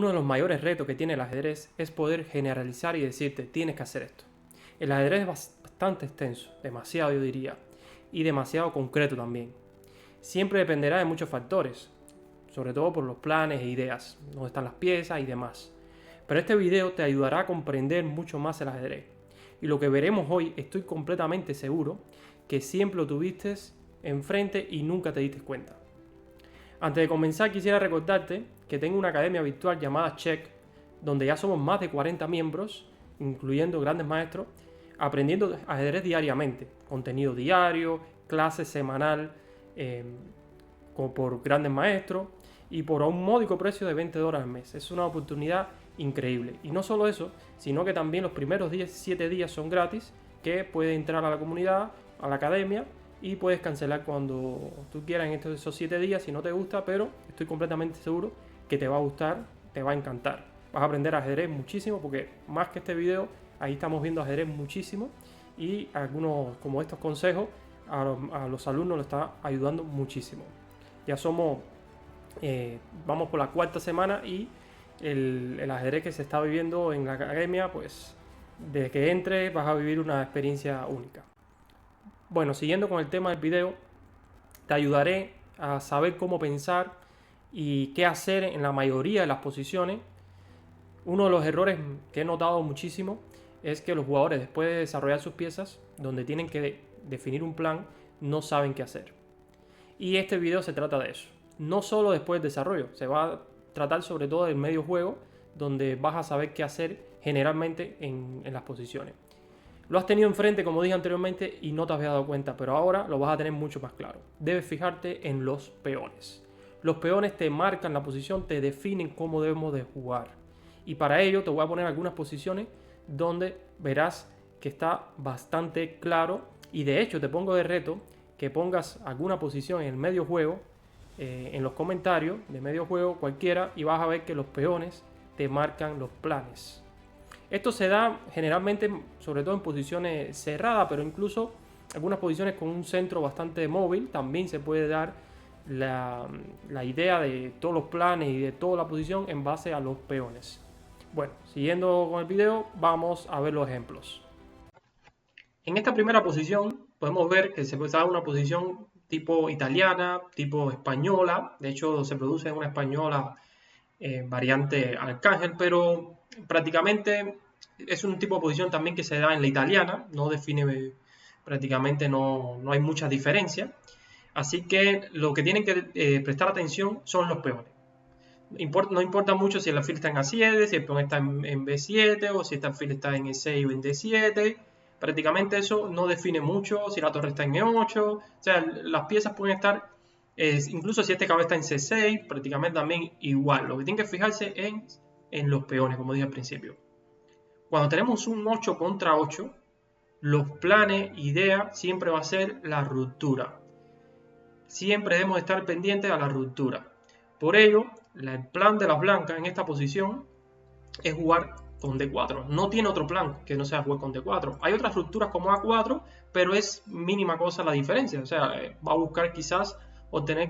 Uno de los mayores retos que tiene el ajedrez es poder generalizar y decirte, tienes que hacer esto. El ajedrez es bastante extenso, demasiado yo diría, y demasiado concreto también. Siempre dependerá de muchos factores, sobre todo por los planes e ideas, dónde están las piezas y demás. Pero este video te ayudará a comprender mucho más el ajedrez. Y lo que veremos hoy, estoy completamente seguro que siempre lo tuviste enfrente y nunca te diste cuenta. Antes de comenzar quisiera recordarte que tengo una academia virtual llamada Check, donde ya somos más de 40 miembros, incluyendo grandes maestros, aprendiendo ajedrez diariamente, contenido diario, clases semanal por grandes maestros y por un módico precio de $20 al mes. Es una oportunidad increíble. Y no solo eso, sino que también los primeros 7 días son gratis, que puedes entrar a la comunidad, a la academia, y puedes cancelar cuando tú quieras en esos 7 días si no te gusta, pero estoy completamente seguro que te va a gustar, te va a encantar. Vas a aprender ajedrez muchísimo, porque más que este video, ahí estamos viendo ajedrez muchísimo, y algunos como estos consejos a los alumnos les está ayudando muchísimo. Ya vamos por la 4ª semana y el ajedrez que se está viviendo en la academia, pues desde que entres vas a vivir una experiencia única. Bueno, siguiendo con el tema del video, te ayudaré a saber cómo pensar y qué hacer en la mayoría de las posiciones. Uno de los errores que he notado muchísimo es que los jugadores, después de desarrollar sus piezas, donde tienen que definir un plan, no saben qué hacer. Y este video se trata de eso. No solo después del desarrollo, se va a tratar sobre todo del medio juego, donde vas a saber qué hacer generalmente en las posiciones. Lo has tenido enfrente, como dije anteriormente, y no te habías dado cuenta, pero ahora lo vas a tener mucho más claro. Debes fijarte en los peones. Los peones te marcan la posición, te definen cómo debemos de jugar. Y para ello te voy a poner algunas posiciones donde verás que está bastante claro. Y de hecho te pongo de reto que pongas alguna posición en el medio juego, en los comentarios de medio juego cualquiera, y vas a ver que los peones te marcan los planes. Esto se da generalmente, sobre todo en posiciones cerradas, pero incluso algunas posiciones con un centro bastante móvil también se puede dar la idea de todos los planes y de toda la posición en base a los peones. Bueno, siguiendo con el video, vamos a ver los ejemplos. En esta primera posición podemos ver que se puede dar una posición tipo italiana, tipo española. De hecho, se produce una española variante arcángel, pero prácticamente es un tipo de posición también que se da en la italiana, no define, prácticamente no hay mucha diferencia. Así que lo que tienen que prestar atención son los peones. No importa mucho si el alfil está en A7, si el peón está en B7 o si el alfil está en E6 o en D7. Prácticamente eso no define mucho, si la torre está en E8. O sea, las piezas pueden estar, incluso si este caballo está en C6, prácticamente también igual. Lo que tienen que fijarse en los peones, como dije al principio. Cuando tenemos un 8 contra 8, los planes, idea, siempre va a ser la ruptura. Siempre debemos estar pendientes a la ruptura. Por ello, el plan de las blancas en esta posición es jugar con D4. No tiene otro plan que no sea jugar con D4. Hay otras rupturas como A4, pero es mínima cosa la diferencia. O sea, va a buscar quizás obtener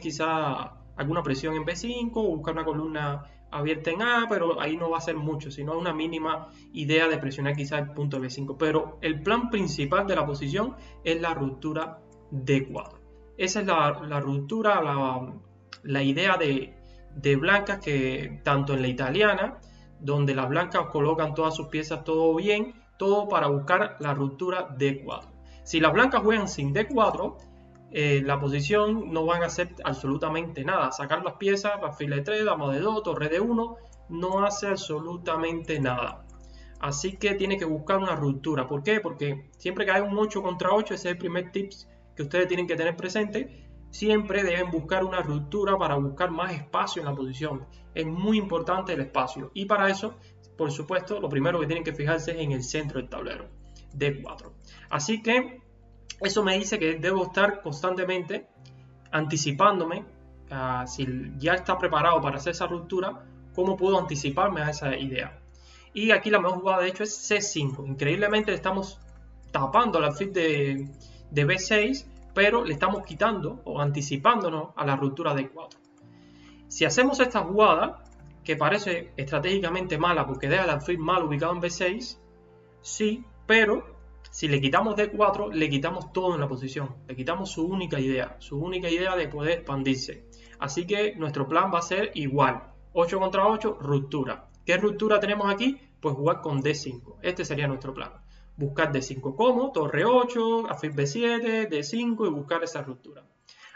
alguna presión en B5 o buscar una columna abierta en A, pero ahí no va a ser mucho, sino una mínima idea de presionar quizás el punto B5. Pero el plan principal de la posición es la ruptura D4. Esa es la ruptura, la idea de blancas, que tanto en la italiana, donde las blancas colocan todas sus piezas todo bien, todo para buscar la ruptura D4. Si las blancas juegan sin D4, la posición no van a hacer absolutamente nada. Sacar las piezas, alfil de 3, dama de 2, torre de 1, no hace absolutamente nada. Así que tiene que buscar una ruptura. ¿Por qué? Porque siempre que hay un 8 contra 8, ese es el primer tips que ustedes tienen que tener presente. Siempre deben buscar una ruptura para buscar más espacio en la posición. Es muy importante el espacio. Y para eso, por supuesto, lo primero que tienen que fijarse es en el centro del tablero, D4. Así que eso me dice que debo estar constantemente anticipándome. Si ya está preparado para hacer esa ruptura, ¿cómo puedo anticiparme a esa idea? Y aquí la mejor jugada de hecho es C5. Increíblemente le estamos tapando al alfil de B6, pero le estamos quitando o anticipándonos a la ruptura D4. Si hacemos esta jugada, que parece estratégicamente mala porque deja el alfil mal ubicado en B6, sí, pero si le quitamos D4, le quitamos todo en la posición, le quitamos su única idea de poder expandirse. Así que nuestro plan va a ser igual, 8 contra 8, ruptura. ¿Qué ruptura tenemos aquí? Pues jugar con D5, este sería nuestro plan. Buscar D5 como, torre 8, alfil B7, D5 y buscar esa ruptura.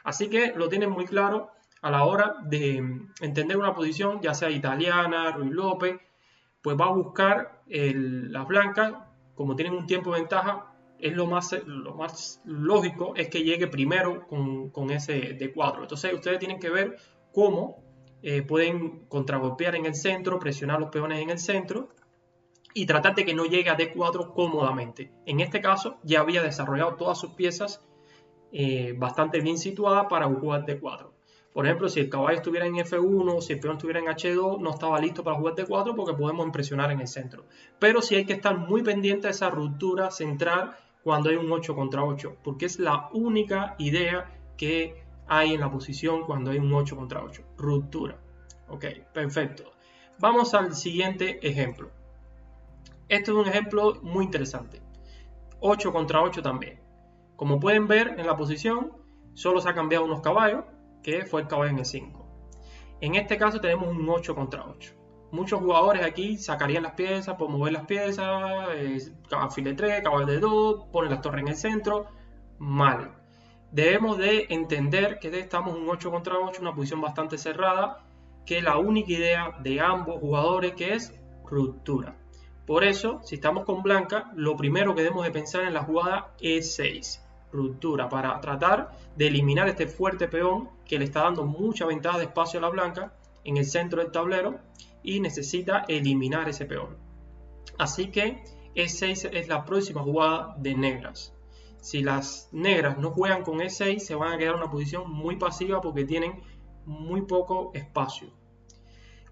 Así que lo tienen muy claro a la hora de entender una posición, ya sea italiana, Ruiz López, pues va a buscar las blancas, como tienen un tiempo de ventaja, es lo más lógico es que llegue primero con ese D4. Entonces ustedes tienen que ver cómo pueden contragolpear en el centro, presionar los peones en el centro y tratar de que no llegue a D4 cómodamente. En este caso ya había desarrollado todas sus piezas bastante bien situadas para jugar D4. Por ejemplo, si el caballo estuviera en F1 o si el peón estuviera en H2, no estaba listo para jugar D4 porque podemos impresionar en el centro. Pero sí hay que estar muy pendiente de esa ruptura central cuando hay un 8 contra 8, porque es la única idea que hay en la posición cuando hay un 8 contra 8. Ruptura. Ok, perfecto. Vamos al siguiente ejemplo. Este es un ejemplo muy interesante. 8 contra 8 también. Como pueden ver en la posición, solo se ha cambiado unos caballos, que fue el caballo en E5. En este caso tenemos un 8 contra 8. Muchos jugadores aquí sacarían las piezas por mover las piezas, alfil de 3, caballo de 2, ponen las torres en el centro. Mal. Debemos de entender que estamos un 8 contra 8, una posición bastante cerrada, que la única idea de ambos jugadores que es ruptura. Por eso, si estamos con blanca, lo primero que debemos de pensar en la jugada E6, ruptura, para tratar de eliminar este fuerte peón que le está dando mucha ventaja de espacio a la blanca en el centro del tablero y necesita eliminar ese peón. Así que E6 es la próxima jugada de negras. Si las negras no juegan con E6, se van a quedar en una posición muy pasiva porque tienen muy poco espacio.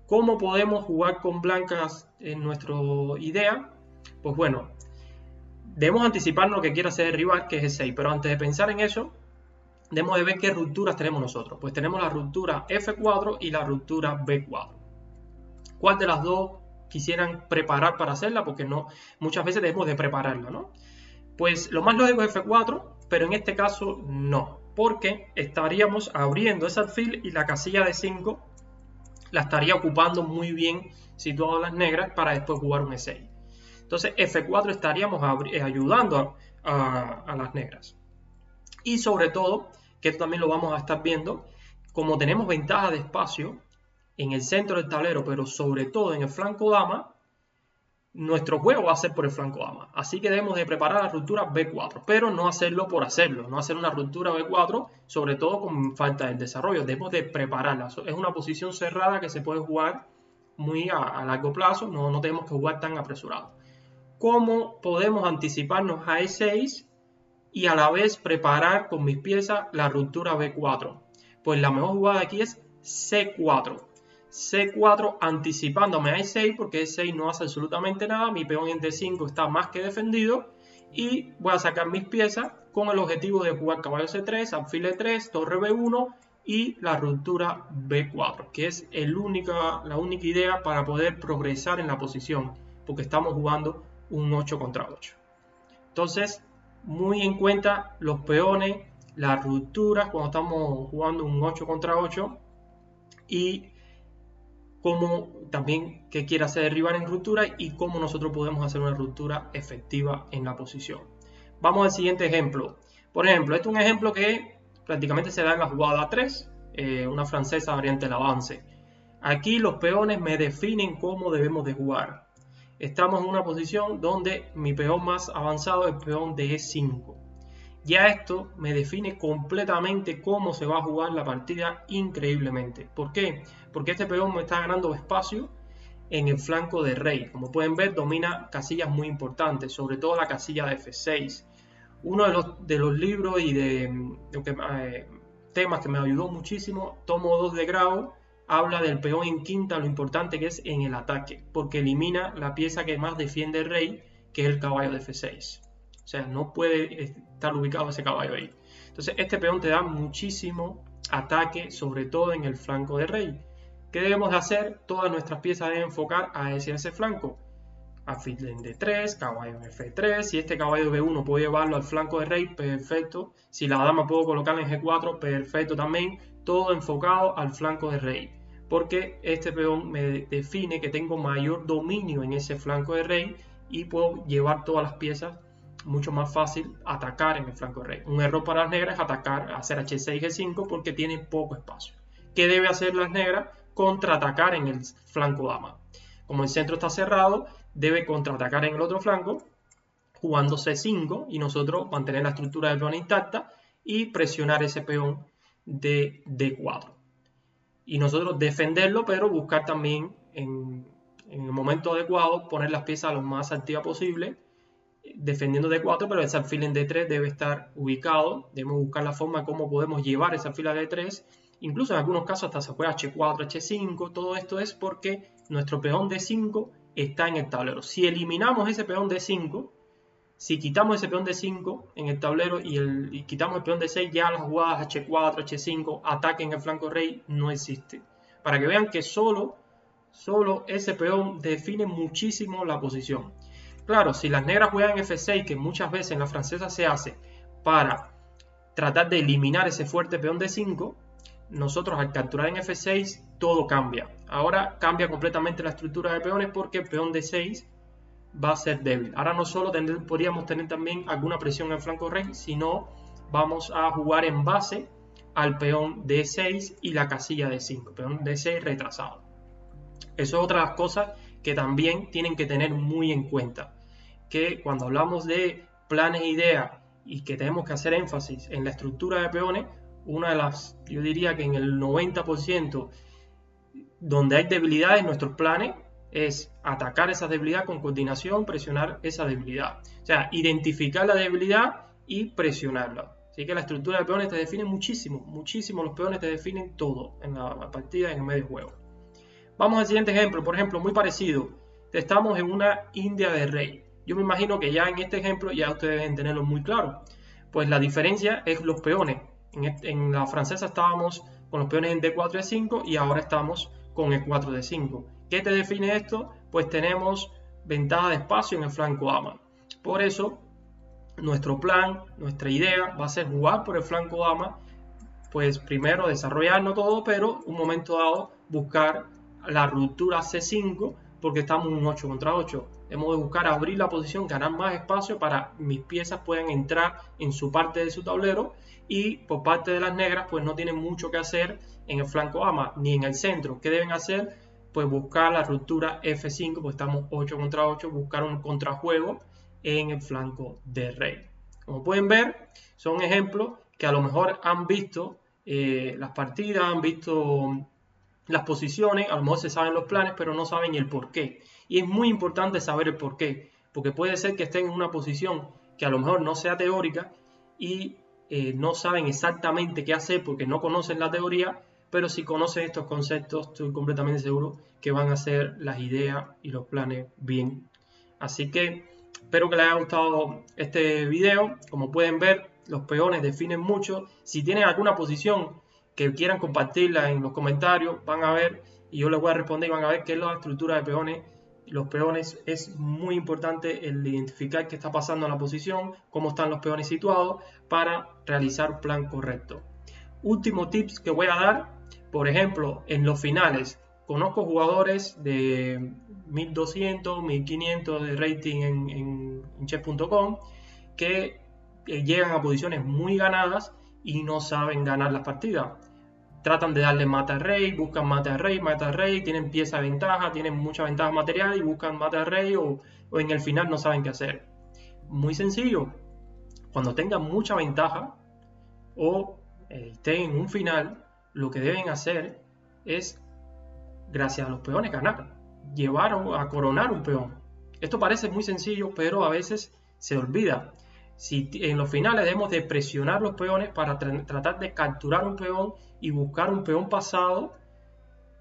¿Cómo podemos jugar con blancas en nuestra idea? Pues bueno, debemos anticiparnos lo que quiere hacer el rival, que es E6, pero antes de pensar en eso, debemos de ver qué rupturas tenemos nosotros. Pues tenemos la ruptura F4 y la ruptura B4. ¿Cuál de las dos quisieran preparar para hacerla? Porque no, muchas veces debemos de prepararla, ¿no? Pues lo más lógico es F4, pero en este caso no, porque estaríamos abriendo ese alfil y la casilla de 5 la estaría ocupando muy bien situado las negras para después jugar un E6. Entonces F4 estaríamos ayudando a las negras. Y sobre todo, que esto también lo vamos a estar viendo, como tenemos ventaja de espacio en el centro del tablero, pero sobre todo en el flanco dama, nuestro juego va a ser por el flanco dama. Así que debemos de preparar la ruptura B4, pero no hacerlo por hacerlo, no hacer una ruptura B4, sobre todo con falta de desarrollo. Debemos de prepararla. Es una posición cerrada que se puede jugar muy a largo plazo, no tenemos que jugar tan apresurado. ¿Cómo podemos anticiparnos a E6 y a la vez preparar con mis piezas la ruptura B4? Pues la mejor jugada aquí es C4. C4 anticipándome a E6 porque E6 no hace absolutamente nada, mi peón en D5 está más que defendido y voy a sacar mis piezas con el objetivo de jugar caballo C3, alfil E3, torre B1 y la ruptura B4, que es la única idea para poder progresar en la posición, porque estamos jugando un 8 contra 8. Entonces, muy en cuenta los peones, las rupturas cuando estamos jugando un 8 contra 8 y cómo también qué quiere hacer el rival en ruptura y cómo nosotros podemos hacer una ruptura efectiva en la posición. Vamos al siguiente ejemplo. Por ejemplo, este es un ejemplo que prácticamente se da en la jugada 3, una francesa variante el avance. Aquí los peones me definen cómo debemos de jugar. Estamos en una posición donde mi peón más avanzado es el peón de E5. Ya esto me define completamente cómo se va a jugar la partida increíblemente. ¿Por qué? Porque este peón me está ganando espacio en el flanco de rey. Como pueden ver, domina casillas muy importantes, sobre todo la casilla de F6. Uno de los libros y temas que me ayudó muchísimo, tomo 2 de Grau, habla del peón en quinta, lo importante que es en el ataque, porque elimina la pieza que más defiende el rey, que es el caballo de F6. O sea, no puede estar ubicado ese caballo ahí. Entonces, este peón te da muchísimo ataque, sobre todo en el flanco de rey. ¿Qué debemos de hacer? Todas nuestras piezas deben enfocar a ese flanco. Alfil en D3, caballo en F3, si este caballo B1 puedo llevarlo al flanco de rey, perfecto. Si la dama puedo colocarla en G4, perfecto también. Todo enfocado al flanco de rey, porque este peón me define que tengo mayor dominio en ese flanco de rey y puedo llevar todas las piezas mucho más fácil, atacar en el flanco de rey. Un error para las negras es atacar, hacer H6, G5 porque tiene poco espacio. ¿Qué debe hacer las negras? Contraatacar en el flanco dama. Como el centro está cerrado, debe contraatacar en el otro flanco jugando C5 y nosotros mantener la estructura del peón intacta y presionar ese peón de D4. Y nosotros defenderlo, pero buscar también en el momento adecuado poner las piezas lo más activas posible, defendiendo D4, pero ese alfil en D3 debe estar ubicado. Debemos buscar la forma de cómo podemos llevar ese alfil a D3. Incluso en algunos casos hasta se juega H4, H5. Todo esto es porque nuestro peón D5 está en el tablero. Si eliminamos ese peón D5, si quitamos ese peón D5 en el tablero y quitamos el peón D6, ya las jugadas H4, H5, ataque en el flanco rey no existe. Para que vean que solo ese peón define muchísimo la posición. Claro, si las negras juegan F6, que muchas veces en la francesa se hace para tratar de eliminar ese fuerte peón D5, nosotros al capturar en F6 todo cambia. Ahora cambia completamente la estructura de peones porque el peón D6 va a ser débil. Ahora no solo podríamos tener también alguna presión en el flanco rey, sino vamos a jugar en base al peón D6 y la casilla D5, peón D6 retrasado. Eso es otra de las cosas que también tienen que tener muy en cuenta, que cuando hablamos de planes e ideas y que tenemos que hacer énfasis en la estructura de peones, una de las, yo diría que en el 90% donde hay debilidades en nuestros planes es atacar esa debilidad con coordinación, presionar esa debilidad. O sea, identificar la debilidad y presionarla. Así que la estructura de peones te define muchísimo, muchísimo. Los peones te definen todo en la partida, en el medio juego. Vamos al siguiente ejemplo, por ejemplo, muy parecido. Estamos en una India de rey. Yo me imagino que ya en este ejemplo ya ustedes deben tenerlo muy claro. Pues la diferencia es los peones. En la francesa estábamos con los peones en D4 y D5 y ahora estamos con el 4 D5. ¿Qué te define esto? Pues tenemos ventaja de espacio en el flanco dama. Por eso, nuestro plan, nuestra idea va a ser jugar por el flanco dama, pues primero desarrollarlo todo, pero un momento dado buscar la ruptura C5 porque estamos en un 8 contra 8. Hemos de buscar abrir la posición, ganar más espacio para mis piezas puedan entrar en su parte de su tablero y por parte de las negras pues no tienen mucho que hacer en el flanco dama ni en el centro. ¿Qué deben hacer? Pues buscar la ruptura F5, pues estamos 8 contra 8, buscar un contrajuego en el flanco de rey. Como pueden ver, son ejemplos que a lo mejor han visto las partidas, han visto las posiciones, a lo mejor se saben los planes, pero no saben el por qué. Y es muy importante saber el por qué, porque puede ser que estén en una posición que a lo mejor no sea teórica y no saben exactamente qué hacer porque no conocen la teoría, pero si conocen estos conceptos, estoy completamente seguro que van a hacer las ideas y los planes bien. Así que espero que les haya gustado este video. Como pueden ver, los peones definen mucho. Si tienen alguna posición que quieran compartirla en los comentarios, van a ver y yo les voy a responder y van a ver qué es la estructura de peones. Los peones es muy importante el identificar qué está pasando en la posición, cómo están los peones situados para realizar un plan correcto. Último tips que voy a dar, por ejemplo, en los finales, conozco jugadores de 1200, 1500 de rating en chess.com que llegan a posiciones muy ganadas y no saben ganar las partidas. Tratan de darle mata al rey, buscan mata al rey, tienen pieza de ventaja, tienen mucha ventaja material y buscan mata al rey o en el final no saben qué hacer. Muy sencillo, cuando tengan mucha ventaja o estén en un final, lo que deben hacer es, gracias a los peones, ganar, llevar a coronar un peón. Esto parece muy sencillo, pero a veces se olvida. Si en los finales debemos de presionar los peones para tratar de capturar un peón y buscar un peón pasado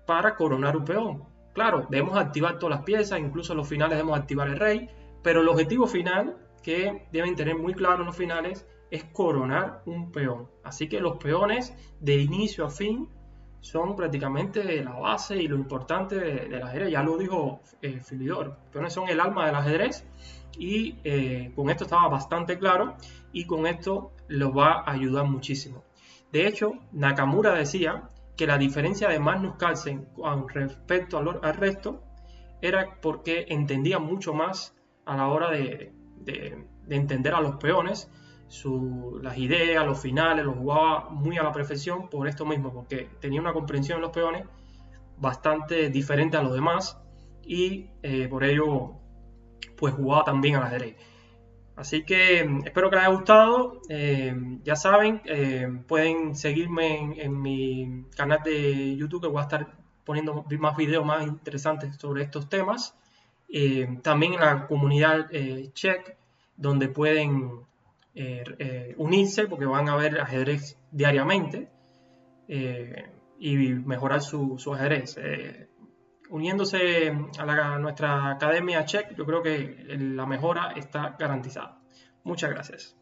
para coronar un peón. Claro, debemos activar todas las piezas, incluso en los finales debemos activar el rey, pero el objetivo final que deben tener muy claro en los finales es coronar un peón. Así que los peones de inicio a fin son prácticamente la base y lo importante del ajedrez. Ya lo dijo Philidor, los peones son el alma del ajedrez y con esto estaba bastante claro y con esto los va a ayudar muchísimo. De hecho, Nakamura decía que la diferencia de Magnus Carlsen con respecto al resto era porque entendía mucho más a la hora de entender a los peones, las ideas, los finales, los jugaba muy a la perfección por esto mismo, porque tenía una comprensión de los peones bastante diferente a los demás y por ello pues jugaba también al ajedrez. Así que espero que les haya gustado. Ya saben, pueden seguirme en mi canal de YouTube, que voy a estar poniendo más videos más interesantes sobre estos temas. También en la comunidad Check, donde pueden unirse, porque van a ver ajedrez diariamente y mejorar su ajedrez. Uniéndose a nuestra academia Check, yo creo que la mejora está garantizada. Muchas gracias.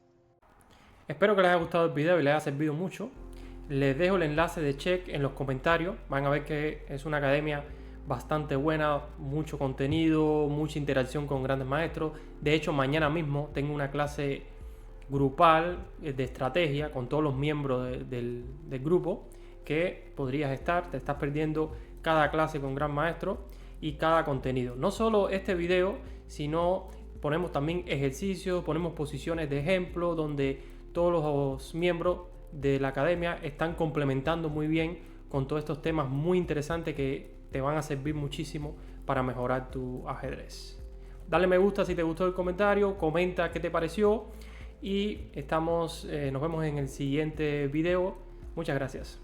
Espero que les haya gustado el video y les haya servido mucho. Les dejo el enlace de Check en los comentarios. Van a ver que es una academia bastante buena, mucho contenido, mucha interacción con grandes maestros. De hecho, mañana mismo tengo una clase grupal de estrategia con todos los miembros del grupo, que podrías estar. Te estás perdiendo cada clase con gran maestro y cada contenido. No solo este video, sino ponemos también ejercicios, ponemos posiciones de ejemplo donde todos los miembros de la academia están complementando muy bien con todos estos temas muy interesantes que te van a servir muchísimo para mejorar tu ajedrez. Dale me gusta si te gustó el comentario, comenta qué te pareció y nos vemos en el siguiente video. Muchas gracias.